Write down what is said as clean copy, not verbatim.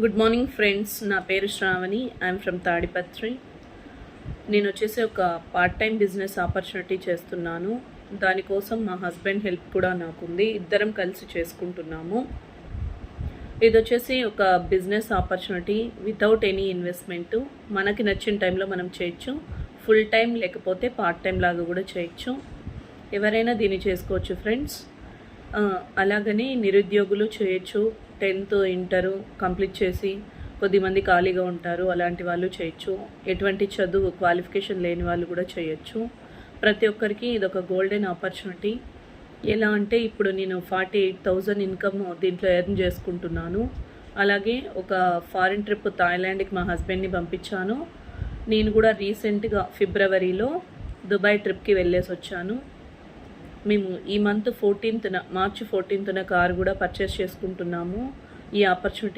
Good morning friends, నా పేరు Shravani. I'm from Tadipatri. నేను వచ్చేసి ఒక పార్ట్ టైం బిజినెస్ ఆపర్చునిటీ చేస్తున్నాను. దానికోసం మా హస్బెండ్ హెల్ప్ కూడా నాకుంది. ఇద్దరం కలిసి చేసుకుంటున్నాము. ఇది వచ్చేసి ఒక business opportunity without any investment. మనకి నచ్చిన టైంలో మనం చేయొచ్చు. ఫుల్ టైం లేకపోతే పార్ట్ టైం లాగా కూడా చేయొచ్చు. ఎవరైనా దీన్ని చేసుకోవచ్చు ఫ్రెండ్స్. అలాగని నిరుద్యోగులు చేయొచ్చు. 10th ఇంటర్ కంప్లీట్ చేసి కొద్దిమంది ఖాళీగా ఉంటారు, అలాంటి వాళ్ళు చేయొచ్చు. ఎటువంటి చదువు క్వాలిఫికేషన్ లేని వాళ్ళు కూడా చేయొచ్చు. ప్రతి ఒక్కరికి ఇదొక గోల్డెన్ ఆపర్చునిటీ. ఎలా అంటే ఇప్పుడు నేను 48,000 ఇన్కమ్ దీంట్లో ఎర్న్ చేసుకుంటున్నాను. అలాగే ఒక ఫారిన్ ట్రిప్ థాయిలాండ్కి మా హస్బెండ్ని పంపించాను. నేను కూడా రీసెంట్గా ఫిబ్రవరిలో దుబాయ్ ట్రిప్కి వెళ్ళేసి వచ్చాను. మేము ఈ మంత్ 14th మార్చి 14th కారు కూడా పర్చేస్ చేసుకుంటున్నాము. ఈ ఆపర్చునిటీ